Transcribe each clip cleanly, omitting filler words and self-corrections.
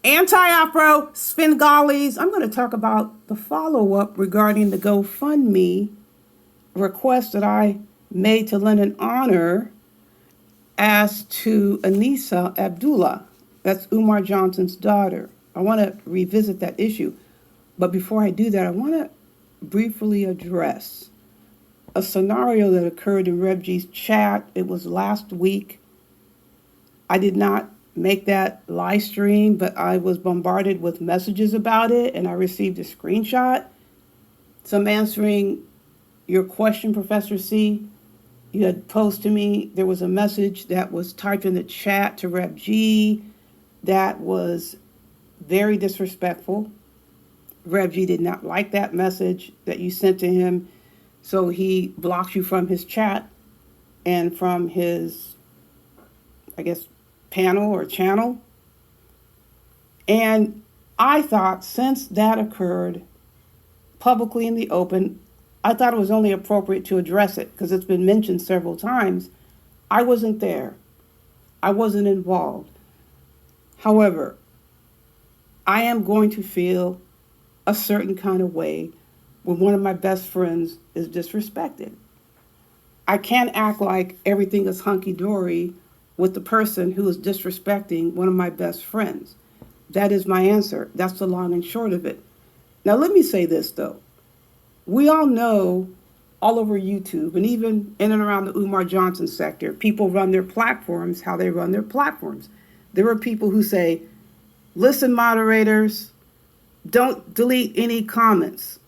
Anti-Afro Svengalis. I'm going to talk about the follow-up regarding the GoFundMe request that I made to Lenon Honor as to Anisa Abdullah. That's Umar Johnson's daughter. I want to revisit that issue. But before I do that, I want to briefly address a scenario that occurred in Rev G's chat. It was last week. I did not make that live stream, but I was bombarded with messages about it, and I received a screenshot. So I'm answering your question, Professor C. You had posed to me, there was a message that was typed in the chat to Rev G that was very disrespectful. Rev G did not like that message that you sent to him, so he blocked you from his chat and from his, I guess, panel or channel. And I thought, since that occurred publicly in the open, I thought it was only appropriate to address it because it's been mentioned several times. I wasn't there. I wasn't involved. However, I am going to feel a certain kind of way when one of my best friends is disrespected. I can't act like everything is hunky-dory with the person who is disrespecting one of my best friends. That is my answer. That's the long and short of it. Now, let me say this, though. We all know all over YouTube and even in and around the Umar Johnson sector, people run their platforms how they run their platforms. There are people who say, listen, moderators, don't delete any comments.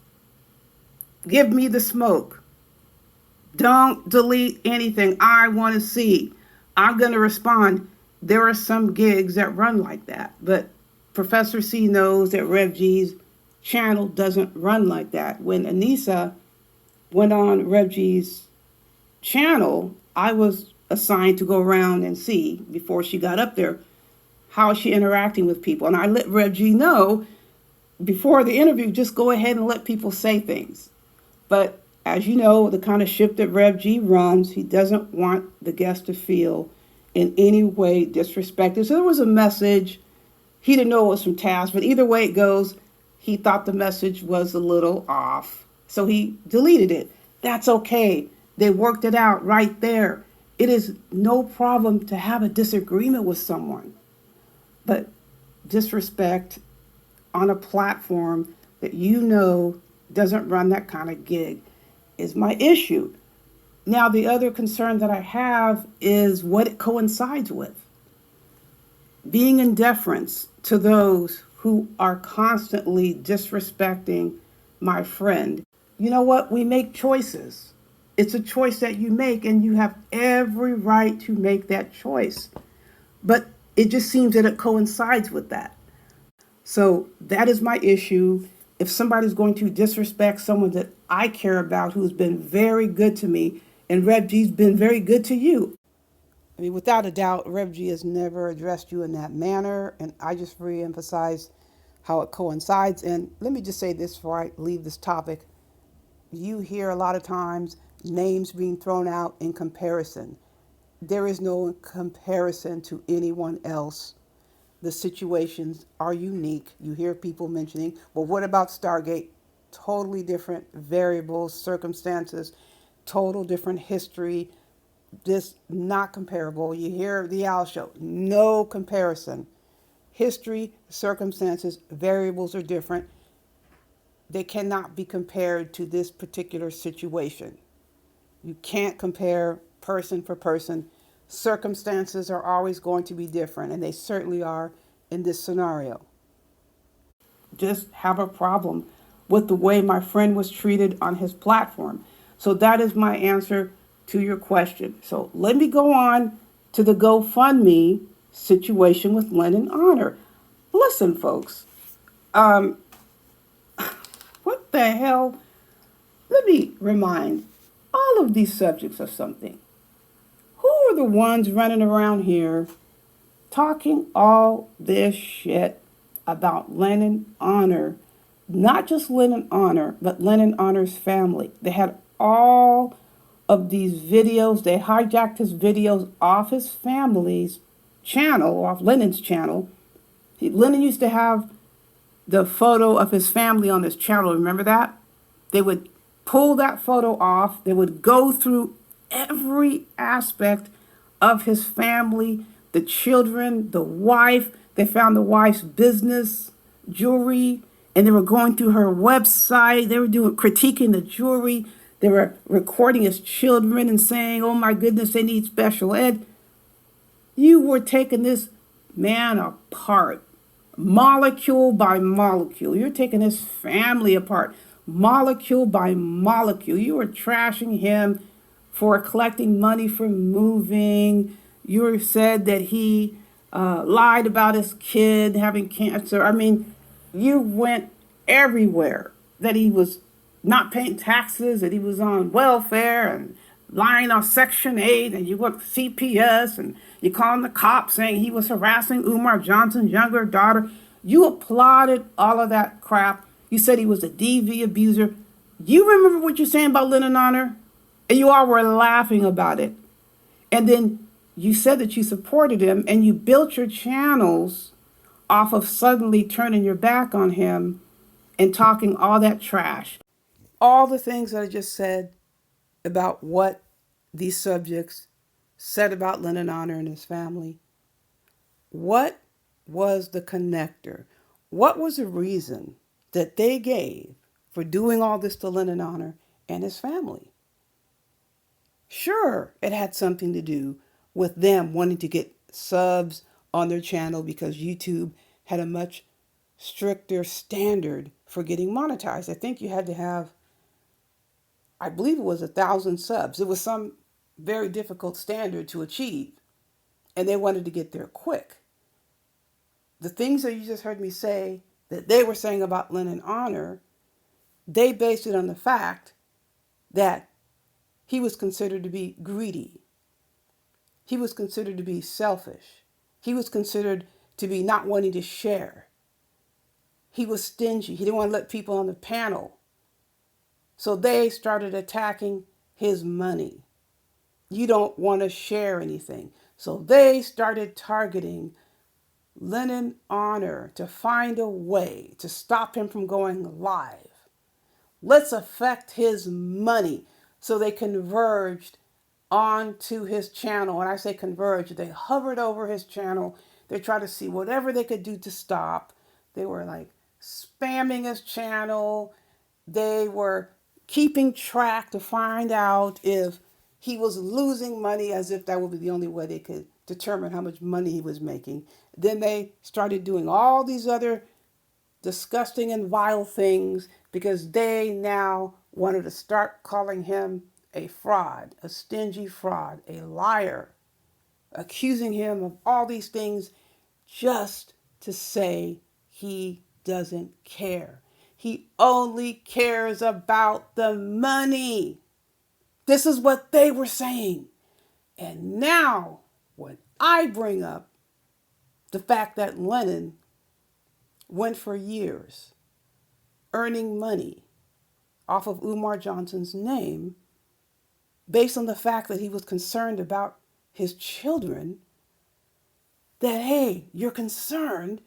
Give me the smoke. Don't delete anything. I want to see. I'm going to respond. There are some gigs that run like that, but Professor C knows that Rev G's channel doesn't run like that. When Anisa went on Rev G's channel, I was assigned to go around and see, before she got up there, how is she interacting with people. And I let Rev G know before the interview, just go ahead and let people say things. But as you know, the kind of ship that Rev G runs, he doesn't want the guest to feel in any way disrespected. So there was a message. He didn't know it was from Taz, but either way it goes, he thought the message was a little off. So he deleted it. That's okay. They worked it out right there. It is no problem to have a disagreement with someone. But disrespect on a platform that you know doesn't run that kind of gig is my issue. Now, the other concern that I have is what it coincides with. Being in deference to those who are constantly disrespecting my friend. You know what? We make choices. It's a choice that you make, and you have every right to make that choice. But it just seems that it coincides with that. So that is my issue. If somebody's going to disrespect someone that I care about, who's been very good to me, and Rev G's been very good to you. I mean, without a doubt, Rev G has never addressed you in that manner, and I just re-emphasize how it coincides. And let me just say this before I leave this topic. You hear a lot of times names being thrown out in comparison. There is no comparison to anyone else. The situations are unique. You hear people mentioning, well, what about Stargate? Totally different variables, circumstances, total different history, just not comparable. You hear the Owl Show, no comparison. History, circumstances, variables are different. They cannot be compared to this particular situation. You can't compare person for person. Circumstances are always going to be different, and they certainly are in this scenario. Just have a problem with the way my friend was treated on his platform. So that is my answer to your question. So let me go on to the GoFundMe situation with Lenon Honor. Listen, folks, what the hell? Let me remind all of these subjects of something. Who are the ones running around here talking all this shit about Lenon Honor? Not just Lenon Honor, but Lenon Honor's family. They had all of these videos. They hijacked his videos off his family's channel, off Lenon's channel, Lenon used to have the photo of his family on his channel. Remember that? They would pull that photo off. They would go through every aspect of his family, the children, the wife. They found the wife's business, jewelry, and they were going through her website. They were doing critiquing the jewelry. They were recording his children and saying, "Oh my goodness, they need special ed." You were taking this man apart, molecule by molecule. You're taking his family apart, molecule by molecule. You were trashing him for collecting money for moving. You said that he lied about his kid having cancer. I mean, you went everywhere, that he was not paying taxes, that he was on welfare and lying on Section 8, and you went CPS, and you called the cops saying he was harassing Umar Johnson's younger daughter. You applauded all of that crap. You said he was a DV abuser. You remember what you're saying about Lenon Honor? And you all were laughing about it. And then you said that you supported him, and you built your channels off of suddenly turning your back on him and talking all that trash. All the things that I just said about what these subjects said about Lenon Honor and his family. What was the connector? What was the reason that they gave for doing all this to Lenon Honor and his family? Sure, it had something to do with them wanting to get subs on their channel because YouTube had a much stricter standard for getting monetized. I think you had to have, I believe it was 1,000 subs. It was some very difficult standard to achieve, and they wanted to get there quick. The things that you just heard me say that they were saying about Lenon Honor, they based it on the fact that he was considered to be greedy. He was considered to be selfish. He was considered to be not wanting to share. He was stingy. He didn't want to let people on the panel. So they started attacking his money. You don't want to share anything. So they started targeting Lenon Honor to find a way to stop him from going live. Let's affect his money. So they converged onto his channel. When I say converged, they hovered over his channel. They tried to see whatever they could do to stop. They were like spamming his channel. They were keeping track to find out if he was losing money, as if that would be the only way they could determine how much money he was making. Then they started doing all these other disgusting and vile things because they now wanted to start calling him a fraud, a stingy fraud, a liar, accusing him of all these things just to say he doesn't care. He only cares about the money. This is what they were saying. And now, when I bring up the fact that Lenon went for years earning money off of Umar Johnson's name based on the fact that he was concerned about his children, that, hey, you're concerned,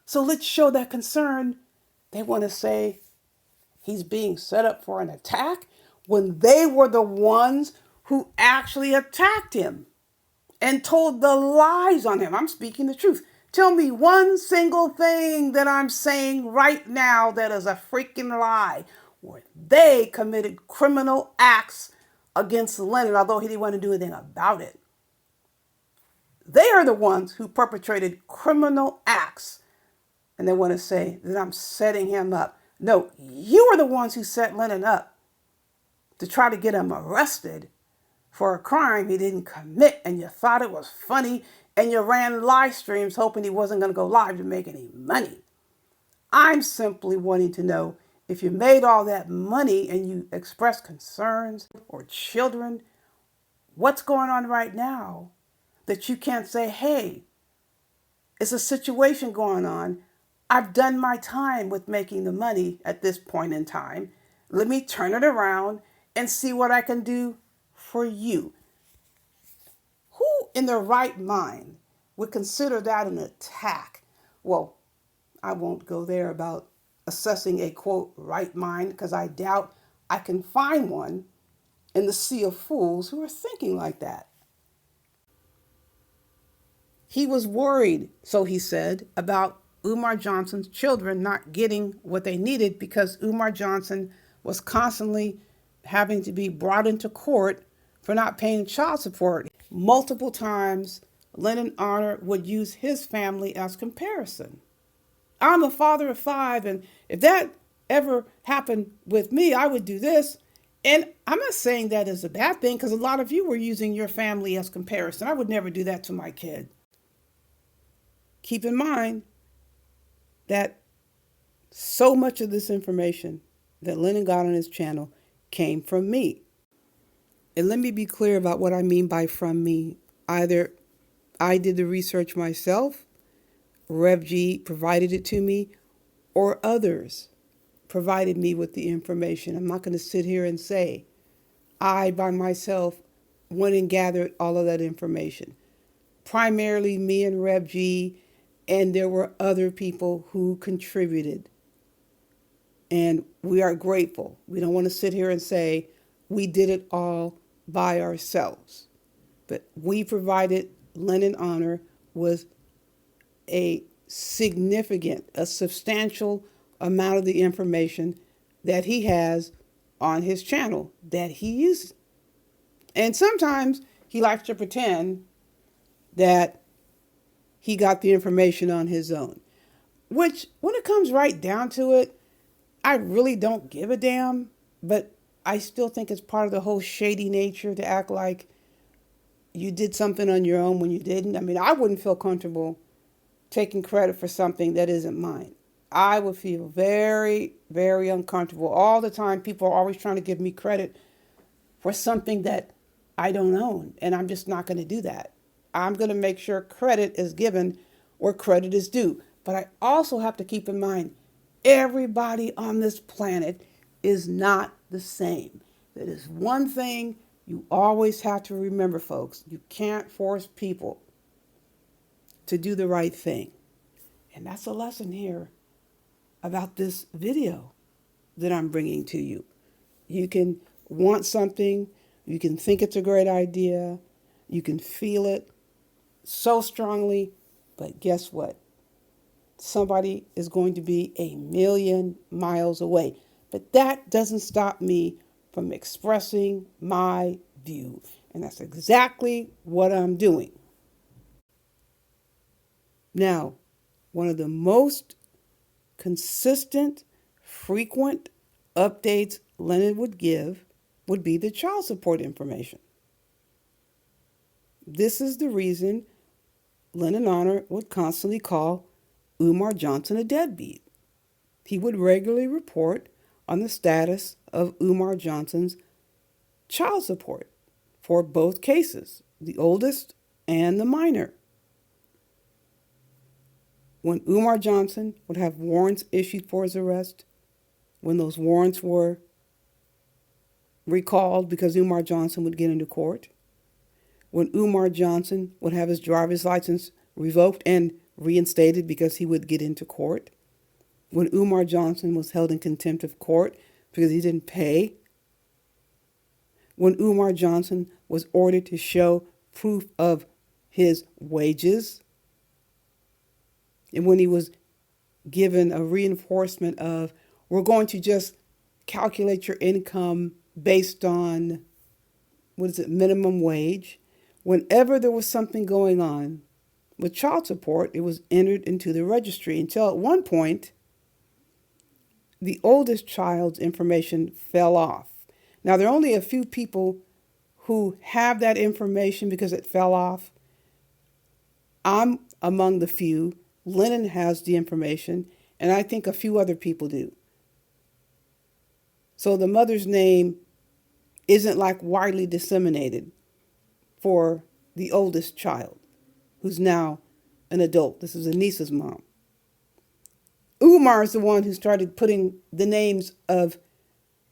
so let's show that concern. They want to say he's being set up for an attack when they were the ones who actually attacked him and told the lies on him. I'm speaking the truth. Tell me one single thing that I'm saying right now that is a freaking lie, where they committed criminal acts against Lenon, although he didn't want to do anything about it. They are the ones who perpetrated criminal acts, and they want to say that I'm setting him up. No, you are the ones who set Lenon up to try to get him arrested for a crime he didn't commit, and you thought it was funny, and you ran live streams hoping he wasn't going to go live to make any money. I'm simply wanting to know, if you made all that money and you expressed concerns or children, what's going on right now that you can't say, hey, it's a situation going on. I've done my time with making the money at this point in time. Let me turn it around and see what I can do for you. Who in their right mind would consider that an attack? Well, I won't go there about assessing a quote right mind because I doubt I can find one in the sea of fools who are thinking like that. He was worried, so he said, about Umar Johnson's children not getting what they needed because Umar Johnson was constantly having to be brought into court for not paying child support. Multiple times, Lenon Honor would use his family as comparison. I'm a father of five, and if that ever happened with me, I would do this. And I'm not saying that is a bad thing because a lot of you were using your family as comparison. I would never do that to my kid. Keep in mind that so much of this information that Lenon got on his channel came from me. And let me be clear about what I mean by from me. Either I did the research myself, Rev G provided it to me, or others provided me with the information. I'm not going to sit here and say I by myself went and gathered all of that information. Primarily me and Rev G, and there were other people who contributed. And we are grateful. We don't want to sit here and say we did it all by ourselves. But we provided Lenon Honor with a significant, a substantial amount of the information that he has on his channel that he uses. And sometimes he likes to pretend that he got the information on his own, which when it comes right down to it, I really don't give a damn, but I still think it's part of the whole shady nature to act like you did something on your own when you didn't. I mean, I wouldn't feel comfortable taking credit for something that isn't mine. I would feel very, very uncomfortable. All the time, people are always trying to give me credit for something that I don't own, and I'm just not going to do that. I'm going to make sure credit is given where credit is due. But I also have to keep in mind, everybody on this planet is not the same. That is one thing you always have to remember, folks. You can't force people to do the right thing. And that's a lesson here about this video that I'm bringing to you. You can want something, you can think it's a great idea, you can feel it so strongly, but guess what? Somebody is going to be a million miles away. But that doesn't stop me from expressing my view. And that's exactly what I'm doing. Now, one of the most consistent, frequent updates Lenon would give would be the child support information. This is the reason Lenon Honor would constantly call Umar Johnson a deadbeat. He would regularly report on the status of Umar Johnson's child support for both cases, the oldest and the minor. When Umar Johnson would have warrants issued for his arrest, when those warrants were recalled because Umar Johnson would get into court, when Umar Johnson would have his driver's license revoked and reinstated because he would get into court, when Umar Johnson was held in contempt of court because he didn't pay, when Umar Johnson was ordered to show proof of his wages, and when he was given a reinforcement of, we're going to just calculate your income based on, minimum wage. Whenever there was something going on with child support, it was entered into the registry until at one point, the oldest child's information fell off. Now, there are only a few people who have that information because it fell off. I'm among the few. Lenon has the information, and I think a few other people do. So the mother's name isn't like widely disseminated for the oldest child, who's now an adult. This is Anisa's mom. Umar is the one who started putting the names of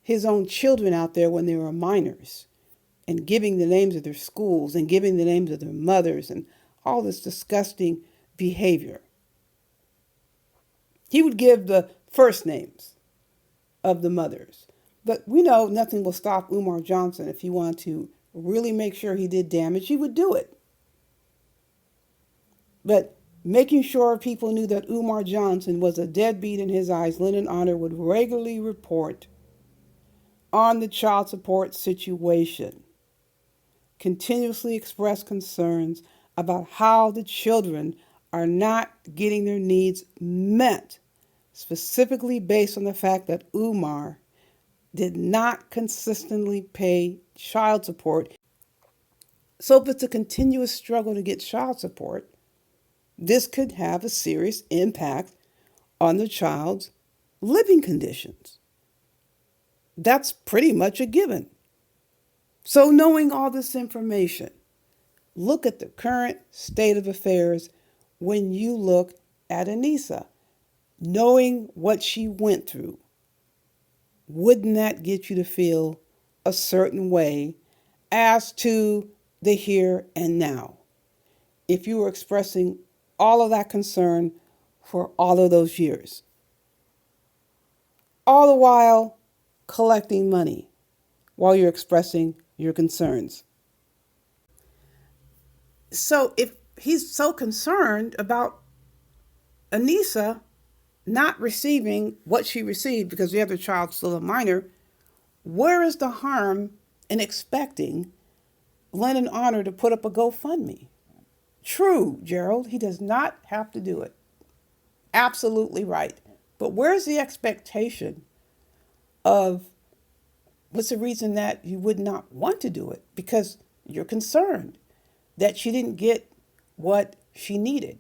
his own children out there when they were minors, and giving the names of their schools and giving the names of their mothers and all this disgusting behavior. He would give the first names of the mothers. But we know nothing will stop Umar Johnson if he wanted to really make sure he did damage, he would do it. But making sure people knew that Umar Johnson was a deadbeat in his eyes, Lenon Honor would regularly report on the child support situation, continuously express concerns about how the children are not getting their needs met, specifically based on the fact that Umar did not consistently pay child support. So if it's a continuous struggle to get child support, this could have a serious impact on the child's living conditions. That's pretty much a given. So knowing all this information, look at the current state of affairs when you look at Anisa. Knowing what she went through, wouldn't that get you to feel a certain way as to the here and now? If you were expressing all of that concern for all of those years, all the while collecting money while you're expressing your concerns. So if he's so concerned about Anisa not receiving what she received because the other child's still a minor, where is the harm in expecting Lenon Honor to put up a GoFundMe? True, Gerald, he does not have to do it. Absolutely right. But where's the expectation of what's the reason that you would not want to do it? Because you're concerned that she didn't get what she needed.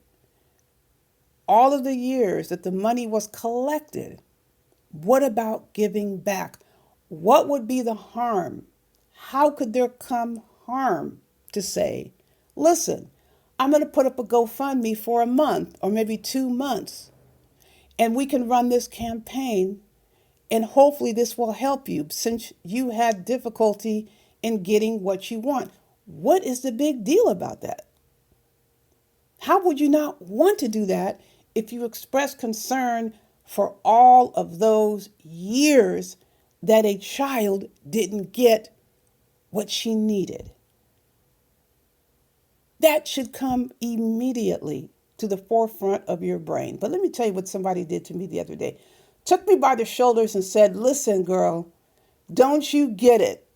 All of the years that the money was collected, what about giving back? What would be the harm? How could there come harm to say, listen, I'm going to put up a GoFundMe for a month or maybe 2 months, and we can run this campaign, and hopefully this will help you since you had difficulty in getting what you want. What is the big deal about that? How would you not want to do that if you express concern for all of those years that a child didn't get what she needed? That should come immediately to the forefront of your brain. But let me tell you what somebody did to me the other day. Took me by the shoulders and said, listen, girl, don't you get it?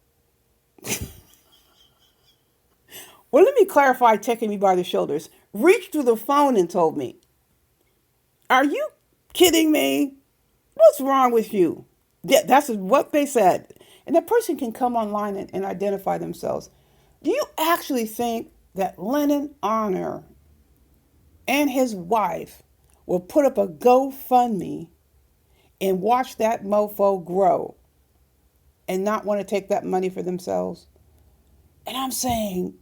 Well, let me clarify taking me by the shoulders. Reached through the phone and told me, are you kidding me? What's wrong with you? That's what they said. And the person can come online and identify themselves. Do you actually think that Lenon Honor and his wife will put up a GoFundMe and watch that mofo grow and not want to take that money for themselves? And I'm saying,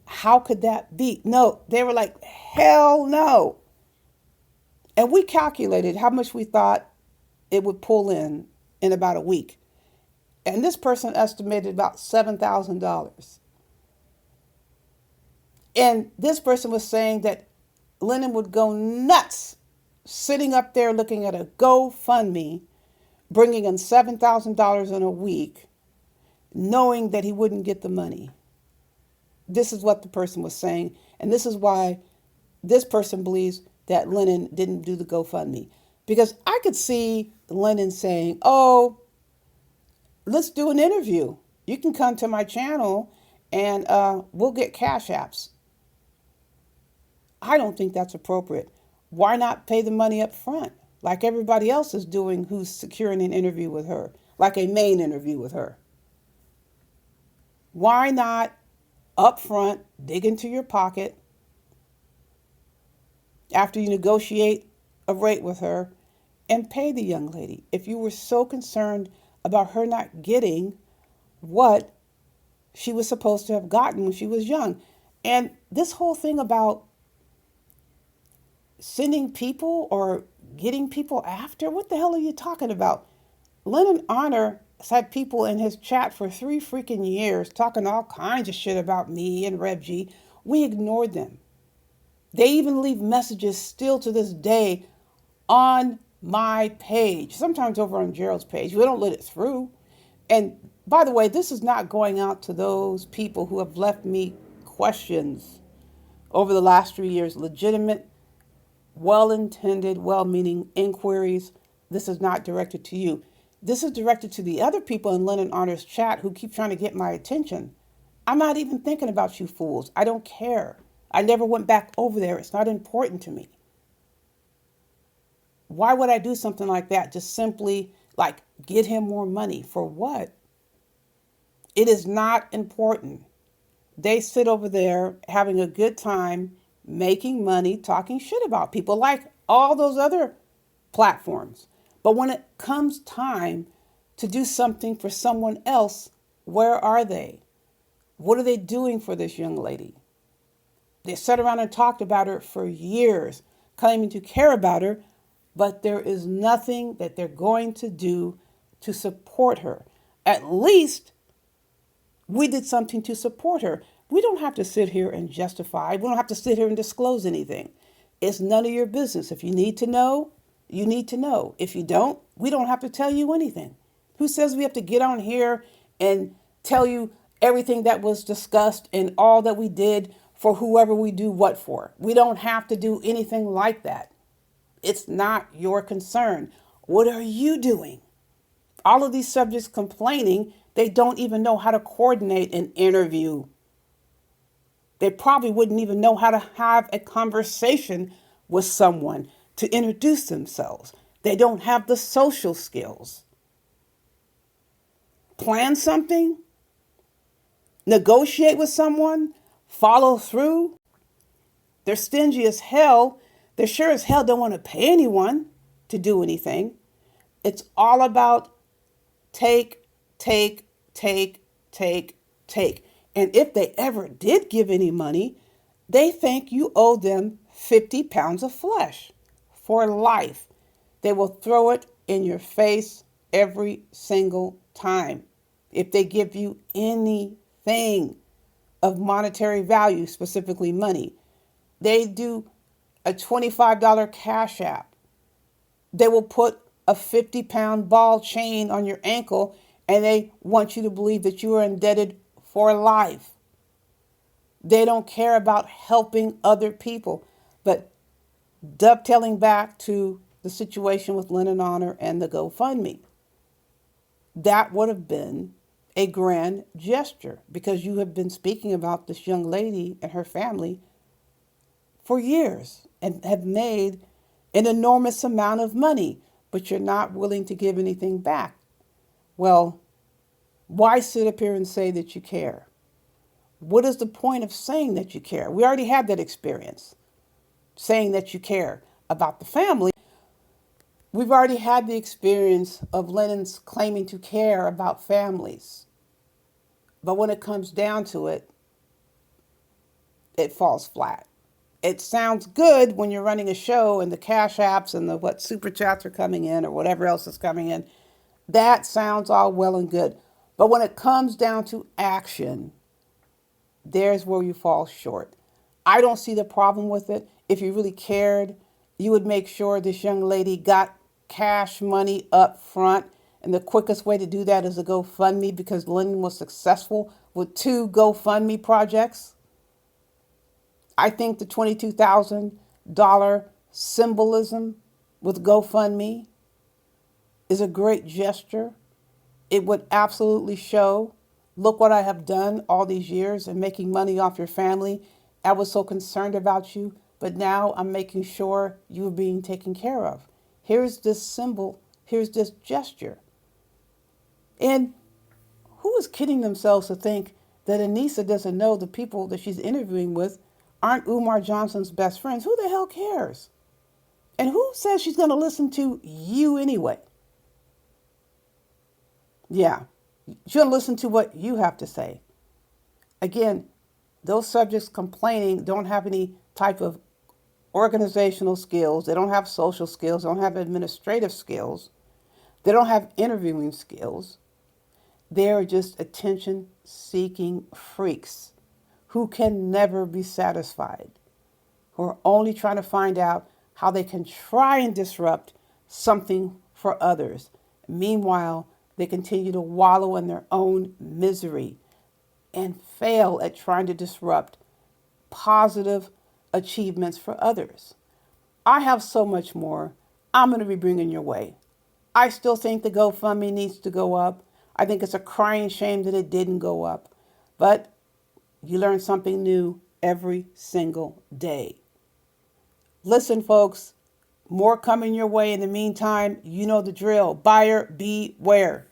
how could that be? No, they were like, hell no. And we calculated how much we thought it would pull in about a week. And this person estimated about $7,000. And this person was saying that Lenon would go nuts sitting up there looking at a GoFundMe, bringing in $7,000 in a week, knowing that he wouldn't get the money. This is what the person was saying. And this is why this person believes that Lenon didn't do the GoFundMe. Because I could see Lenon saying, oh, let's do an interview. You can come to my channel and we'll get cash apps. I don't think that's appropriate. Why not pay the money up front like everybody else is doing who's securing an interview with her, like a main interview with her? Why not up front dig into your pocket after you negotiate a rate with her and pay the young lady if you were so concerned about her not getting what she was supposed to have gotten when she was young? And this whole thing about sending people or getting people after, what the hell are you talking about? Lenon Honor has had people in his chat for 3 freaking years talking all kinds of shit about me and Rev G. We ignored them. They even leave messages still to this day on my page, sometimes over on Gerald's page. We don't let it through. And by the way, this is not going out to those people who have left me questions over the last 3 years, legitimate, well intended, well meaning inquiries. This is not directed to you. This is directed to the other people in Lenon Honor's chat who keep trying to get my attention. I'm not even thinking about you fools. I don't care. I never went back over there. It's not important to me. Why would I do something like that? Just simply like get him more money. For what? It is not important. They sit over there having a good time, making money, talking shit about people like all those other platforms. But when it comes time to do something for someone else, where are they? What are they doing for this young lady? They sat around and talked about her for years, claiming to care about her, but there is nothing that they're going to do to support her. At least we did something to support her. We don't have to sit here and justify. We don't have to sit here and disclose anything. It's none of your business. If you need to know, you need to know. If you don't, we don't have to tell you anything. Who says we have to get on here and tell you everything that was discussed and all that we did for whoever we do what for? We don't have to do anything like that. It's not your concern. What are you doing? All of these subjects complaining, they don't even know how to coordinate an interview. They probably wouldn't even know how to have a conversation with someone to introduce themselves. They don't have the social skills. Plan something, negotiate with someone, follow through. They're stingy as hell. They sure as hell don't want to pay anyone to do anything. It's all about take, take, take, take, take. And if they ever did give any money, they think you owe them 50 pounds of flesh for life. They will throw it in your face every single time. If they give you anything of monetary value, specifically money, they do a $25 cash app. They will put a 50-pound ball chain on your ankle and they want you to believe that you are indebted for life. They don't care about helping other people. But dovetailing back to the situation with Lenon Honor and the GoFundMe, that would have been a grand gesture because you have been speaking about this young lady and her family for years and have made an enormous amount of money, but you're not willing to give anything back. Well, why sit up here and say that you care? What is the point of saying that you care? We already had that experience, saying that you care about the family. We've already had the experience of Lenon's claiming to care about families. But when it comes down to it, it falls flat. It sounds good when you're running a show and the cash apps and the what super chats are coming in or whatever else is coming in. That sounds all well and good. But when it comes down to action, there's where you fall short. I don't see the problem with it. If you really cared, you would make sure this young lady got cash money up front. And the quickest way to do that is a GoFundMe because Lenon was successful with 2 GoFundMe projects. I think the $22,000 symbolism with GoFundMe is a great gesture. It would absolutely show, look what I have done all these years and making money off your family. I was so concerned about you, but now I'm making sure you're being taken care of. Here's this symbol, here's this gesture. And who is kidding themselves to think that Anisa doesn't know the people that she's interviewing with aren't Umar Johnson's best friends? Who the hell cares? And who says she's going to listen to you anyway? Yeah, she's going to listen to what you have to say. Again, those subjects complaining don't have any type of organizational skills. They don't have social skills. They don't have administrative skills. They don't have interviewing skills. They're just attention-seeking freaks who can never be satisfied, who are only trying to find out how they can try and disrupt something for others. Meanwhile, they continue to wallow in their own misery and fail at trying to disrupt positive achievements for others. I have so much more I'm going to be bringing your way. I still think the GoFundMe needs to go up. I think it's a crying shame that it didn't go up. But you learn something new every single day. Listen, folks, more coming your way. In the meantime, you know the drill. Buyer beware.